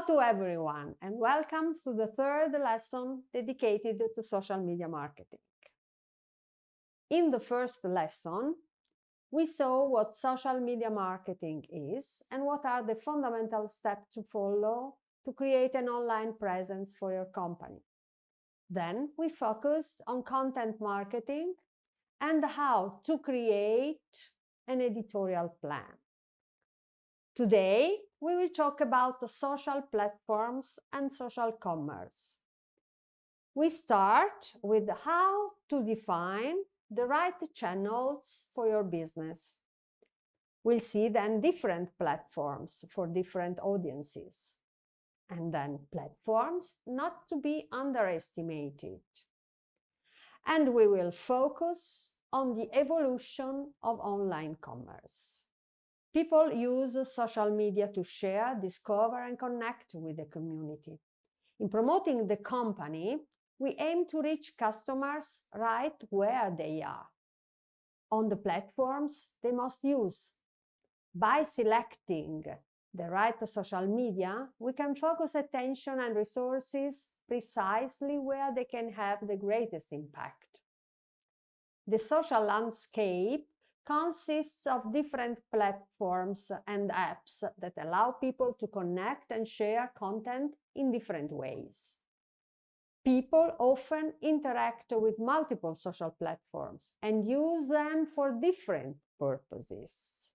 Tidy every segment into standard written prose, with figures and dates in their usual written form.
Ciao to everyone and welcome to the third lesson dedicated to social media marketing. In the first lesson, we saw what social media marketing is and what are the fundamental steps to follow to create an online presence for your company. Then we focused on content marketing and how to create an editorial plan. Today, we will talk about the social platforms and social commerce. We start with how to define the right channels for your business. We'll see then different platforms for different audiences, and then platforms not to be underestimated. And we will focus on the evolution of online commerce. People use social media to share, discover, and connect with the community. In promoting the company, we aim to reach customers right where they are. On the platforms they must use. By selecting the right social media, we can focus attention and resources precisely where they can have the greatest impact. The social landscape consists of different platforms and apps that allow people to connect and share content in different ways. People often interact with multiple social platforms and use them for different purposes.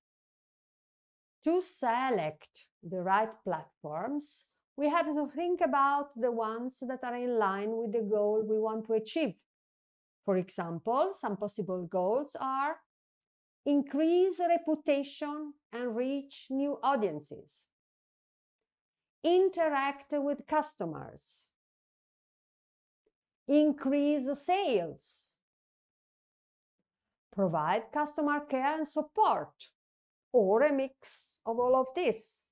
To select the right platforms, we have to think about the ones that are in line with the goal we want to achieve. For example, some possible goals are increase reputation and reach new audiences. Interact with customers. Increase sales. Provide customer care and support, or a mix of all of this.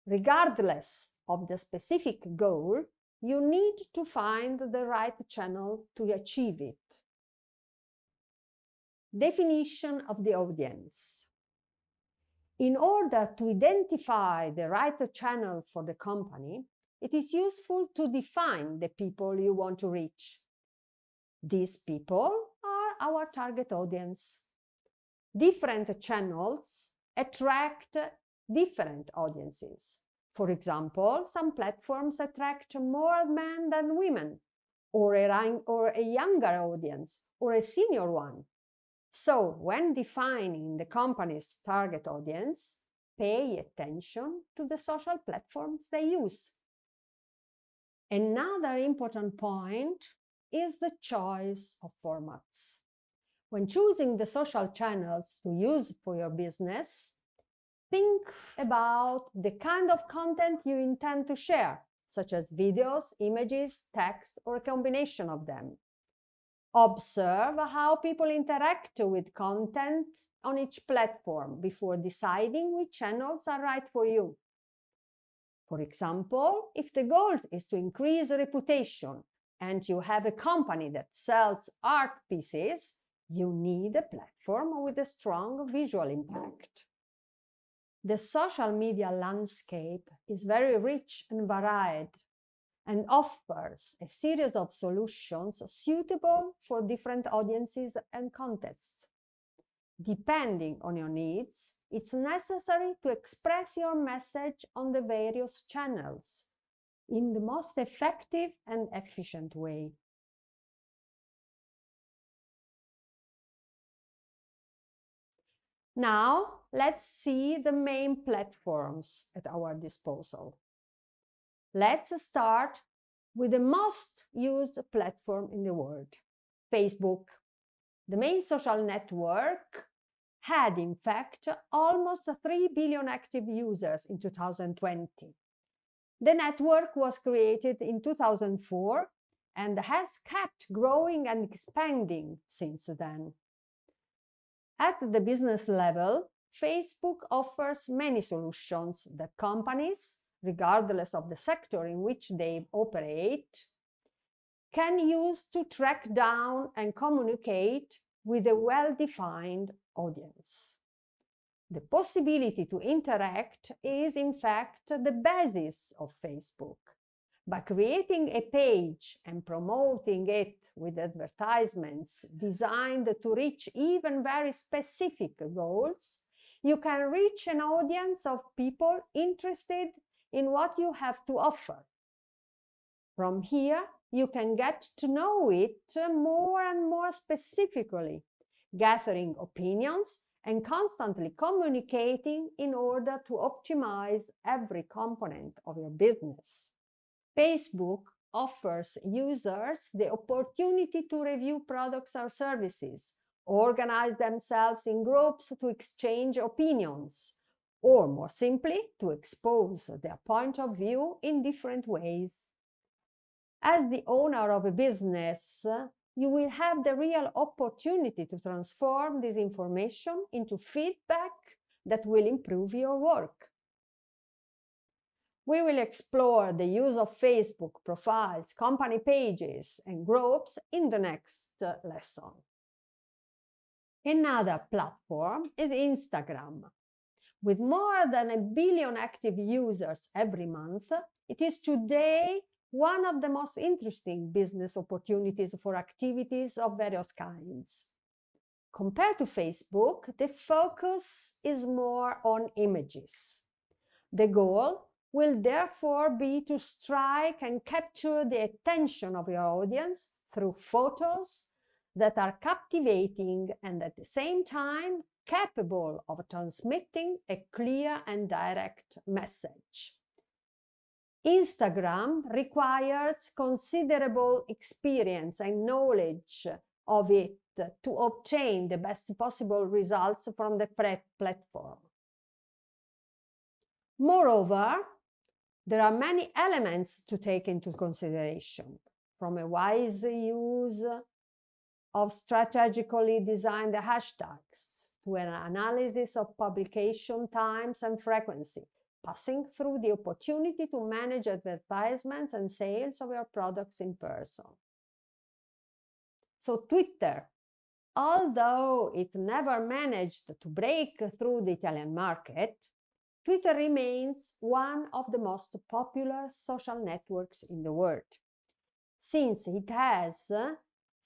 Regardless of the specific goal, you need to find the right channel to achieve it. Definition of the audience. In order to identify the right channel for the company, it is useful to define the people you want to reach. These people are our target audience. Different channels attract different audiences. For example, some platforms attract more men than women, or a younger audience, or a senior one. So, when defining the company's target audience, pay attention to the social platforms they use. Another important point is the choice of formats. When choosing the social channels to use for your business, think about the kind of content you intend to share, such as videos, images, text, or a combination of them. Observe how people interact with content on each platform before deciding which channels are right for you. For example, if the goal is to increase reputation and you have a company that sells art pieces, you need a platform with a strong visual impact. The social media landscape is very rich and varied and offers a series of solutions suitable for different audiences and contexts. Depending on your needs, it's necessary to express your message on the various channels in the most effective and efficient way. Now, let's see the main platforms at our disposal. Let's start with the most used platform in the world, Facebook. The main social network had, in fact, almost 3 billion active users in 2020. The network was created in 2004 and has kept growing and expanding since then. At the business level, Facebook offers many solutions that companies, regardless of the sector in which they operate, can use to track down and communicate with a well-defined audience. The possibility to interact is, in fact, the basis of Facebook. By creating a page and promoting it with advertisements designed to reach even very specific goals, you can reach an audience of people interested in what you have to offer. From here, you can get to know it more and more specifically, gathering opinions and constantly communicating in order to optimize every component of your business. Facebook offers users the opportunity to review products or services, organize themselves in groups to exchange opinions, or more simply, to expose their point of view in different ways. As the owner of a business, you will have the real opportunity to transform this information into feedback that will improve your work. We will explore the use of Facebook profiles, company pages, and groups in the next lesson. Another platform is Instagram. With more than 1 billion active users every month, it is today one of the most interesting business opportunities for activities of various kinds. Compared to Facebook, the focus is more on images. The goal will therefore be to strike and capture the attention of your audience through photos that are captivating and at the same time capable of transmitting a clear and direct message. Instagram requires considerable experience and knowledge of it to obtain the best possible results from the platform. Moreover, there are many elements to take into consideration, from a wise use of strategically designed hashtags to an analysis of publication times and frequency, passing through the opportunity to manage advertisements and sales of your products in person. So Twitter, although it never managed to break through the Italian market, Twitter remains one of the most popular social networks in the world, since it has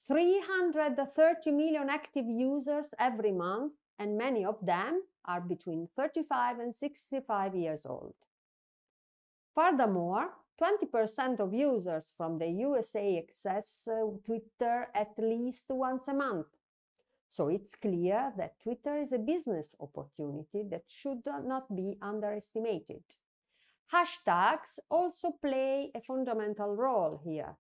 330 million active users every month, and many of them are between 35 and 65 years old. Furthermore, 20% of users from the USA access Twitter at least once a month. So it's clear that Twitter is a business opportunity that should not be underestimated. Hashtags also play a fundamental role here,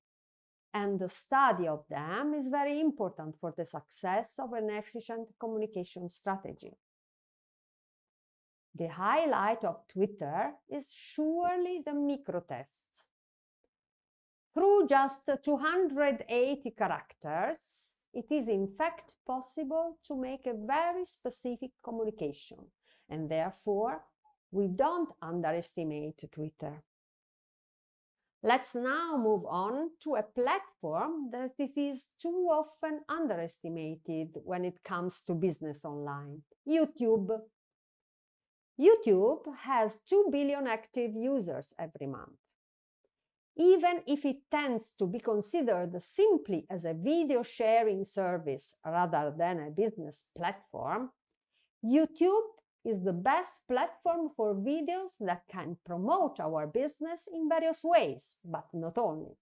and the study of them is very important for the success of an efficient communication strategy. The highlight of Twitter is surely the microtests. Through just 280 characters, it is in fact possible to make a very specific communication, and therefore we don't underestimate Twitter. Let's now move on to a platform that is too often underestimated when it comes to business online: YouTube. YouTube has 2 billion active users every month. Even if it tends to be considered simply as a video sharing service rather than a business platform, YouTube is the best platform for videos that can promote our business in various ways, but not only.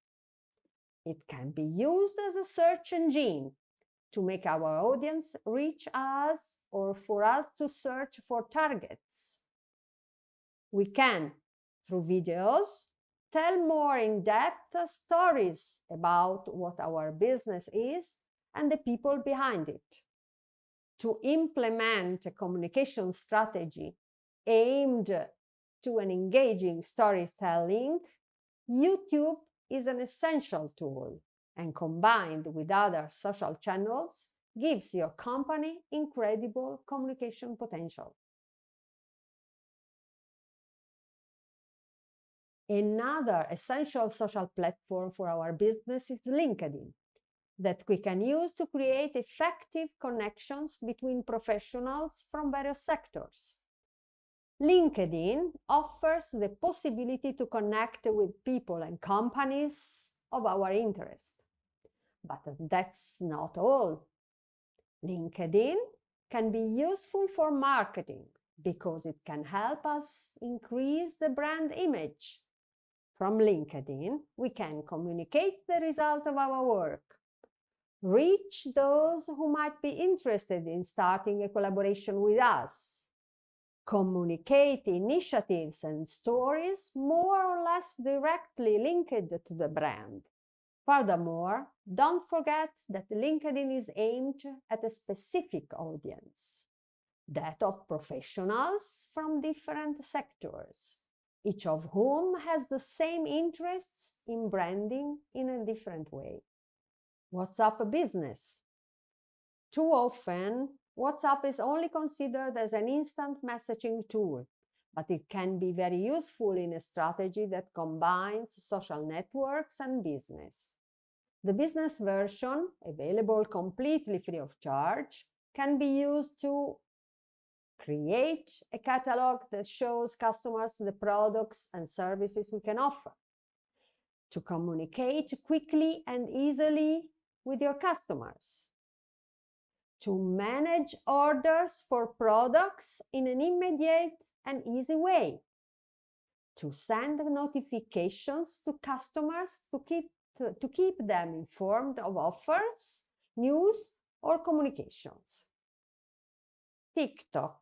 It can be used as a search engine to make our audience reach us or for us to search for targets. We can, through videos, tell more in-depth stories about what our business is and the people behind it. To implement a communication strategy aimed to an engaging storytelling, YouTube is an essential tool, and combined with other social channels, gives your company incredible communication potential. Another essential social platform for our business is LinkedIn, that we can use to create effective connections between professionals from various sectors. LinkedIn offers the possibility to connect with people and companies of our interest. But that's not all. LinkedIn can be useful for marketing because it can help us increase the brand image. From LinkedIn, we can communicate the result of our work, reach those who might be interested in starting a collaboration with us, communicate initiatives and stories more or less directly linked to the brand. Furthermore, don't forget that LinkedIn is aimed at a specific audience, that of professionals from different sectors, each of whom has the same interests in branding in a different way. WhatsApp Business. Too often, WhatsApp is only considered as an instant messaging tool, but it can be very useful in a strategy that combines social networks and business. The business version, available completely free of charge, can be used to create a catalog that shows customers the products and services we can offer, to communicate quickly and easily with your customers, to manage orders for products in an immediate and easy way, to send notifications to customers to keep them informed of offers, news, or communications. TikTok.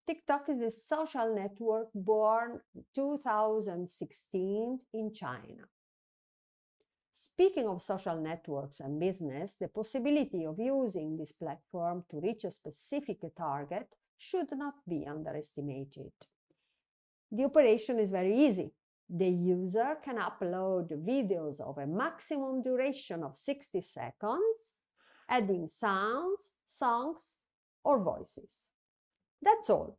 TikTok is a social network born in 2016 in China. Speaking of social networks and business, the possibility of using this platform to reach a specific target should not be underestimated. The operation is very easy. The user can upload videos of a maximum duration of 60 seconds, adding sounds, songs, or voices. That's all.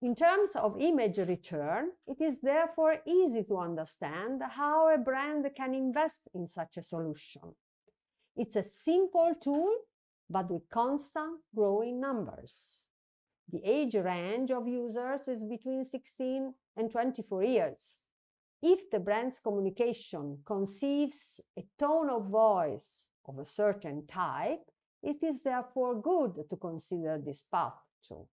In terms of image return, it is therefore easy to understand how a brand can invest in such a solution. It's a simple tool, but with constant growing numbers. The age range of users is between 16 and 24 years. If the brand's communication conceives a tone of voice of a certain type, it is therefore good to consider this path too.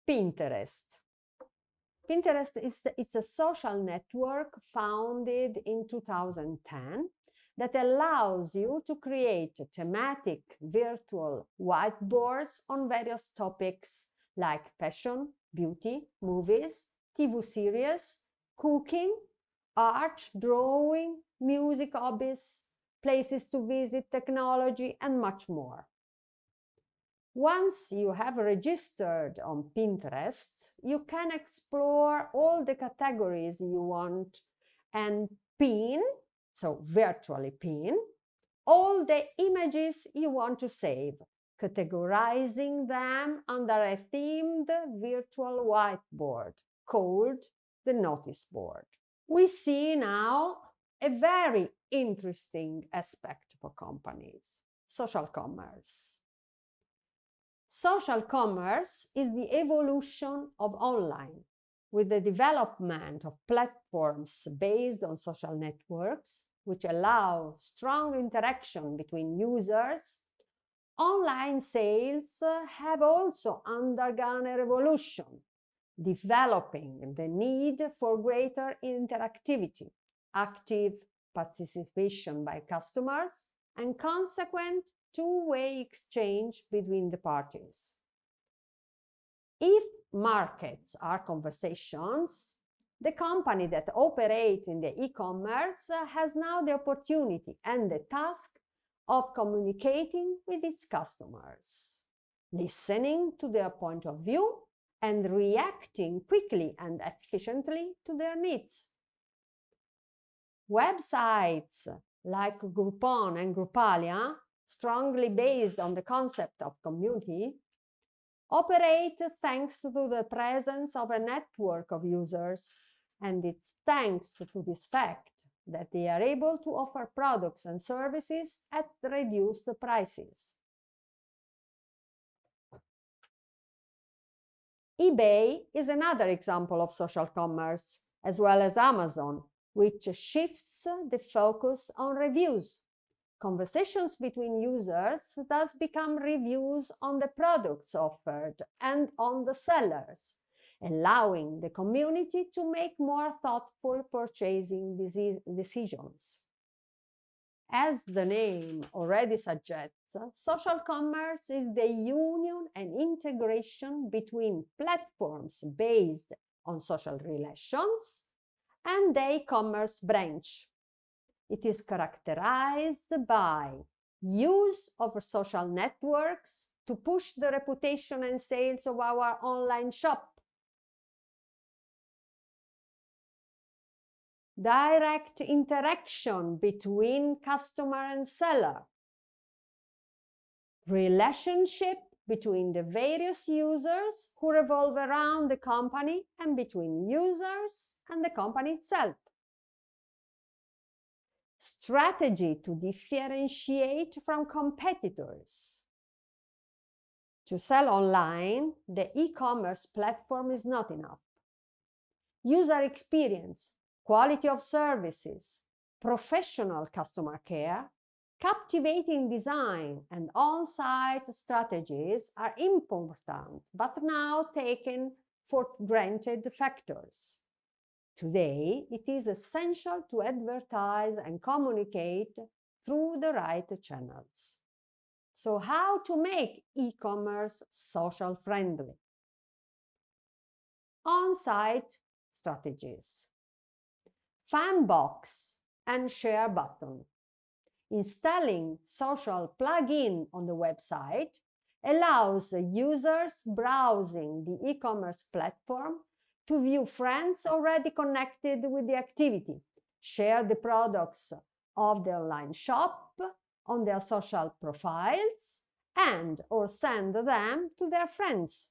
Pinterest. Pinterest is a social network founded in 2010 that allows you to create thematic virtual whiteboards on various topics like fashion, beauty, movies, TV series, cooking, art, drawing, music hobbies, places to visit, technology, and much more. Once you have registered on Pinterest, you can explore all the categories you want and pin, so virtually pin, all the images you want to save, categorizing them under a themed virtual whiteboard called the notice board. We see now a very interesting aspect for companies: social commerce. Social commerce is the evolution of online. With the development of platforms based on social networks, which allow strong interaction between users, online sales have also undergone a revolution, developing the need for greater interactivity, active participation by customers, and consequent two-way exchange between the parties. If markets are conversations, the company that operates in the e-commerce has now the opportunity and the task of communicating with its customers, listening to their point of view and reacting quickly and efficiently to their needs. Websites like Groupon and Groupalia, strongly based on the concept of community, operate thanks to the presence of a network of users, and it's thanks to this fact that they are able to offer products and services at reduced prices. eBay is another example of social commerce, as well as Amazon, which shifts the focus on reviews. Conversations between users thus become reviews on the products offered and on the sellers, allowing the community to make more thoughtful purchasing decisions. As the name already suggests, social commerce is the union and integration between platforms based on social relations and the e-commerce branch. It is characterized by use of social networks to push the reputation and sales of our online shop, direct interaction between customer and seller, relationship between the various users who revolve around the company and between users and the company itself, strategy to differentiate from competitors. To sell online, the e-commerce platform is not enough. User experience, quality of services, professional customer care, captivating design, and on-site strategies are important, but now taken for granted factors. Today, it is essential to advertise and communicate through the right channels. So, how to make e-commerce social friendly? On-site strategies. Fan box and share button. Installing social plugin on the website allows users browsing the e-commerce platform to view friends already connected with the activity, share the products of the online shop on their social profiles, and or send them to their friends.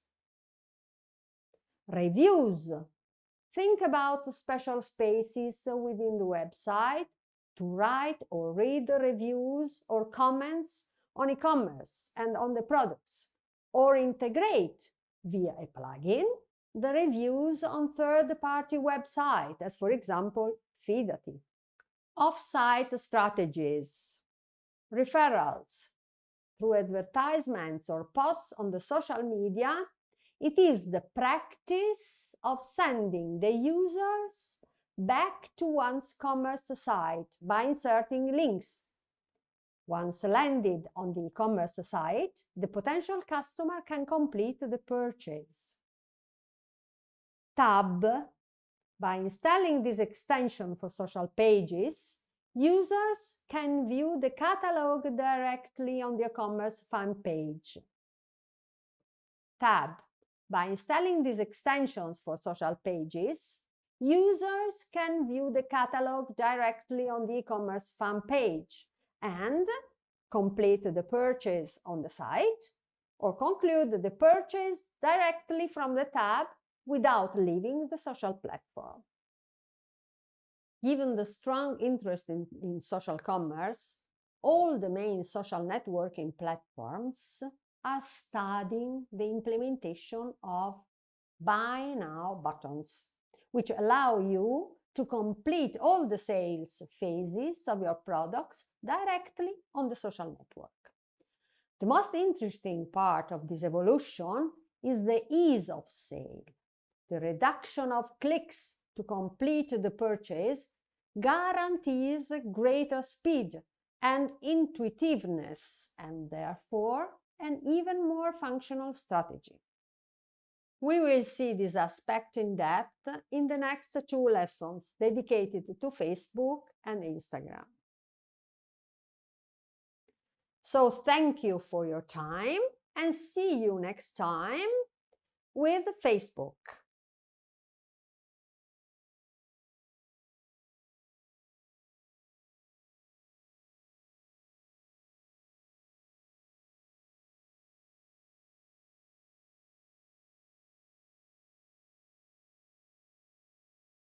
Reviews. Think about special spaces within the website to write or read the reviews or comments on e-commerce and on the products, or integrate via a plugin the reviews on third-party websites, as for example, Fidati. Off-site strategies. Referrals. Through advertisements or posts on the social media, it is the practice of sending the users back to one's commerce site by inserting links. Once landed on the e-commerce site, the potential customer can complete the purchase. Tab. By installing this extension for social pages, users can view the catalog directly on the e-commerce fan page. Tab. By installing these extensions for social pages, users can view the catalog directly on the e-commerce fan page and complete the purchase on the site, or conclude the purchase directly from the tab without leaving the social platform. Given the strong interest in social commerce, all the main social networking platforms are studying the implementation of buy now buttons, which allow you to complete all the sales phases of your products directly on the social network. The most interesting part of this evolution is the ease of sale. The reduction of clicks to complete the purchase guarantees greater speed and intuitiveness, and therefore an even more functional strategy. We will see this aspect in depth in the next 2 lessons dedicated to Facebook and Instagram. So thank you for your time and see you next time with Facebook.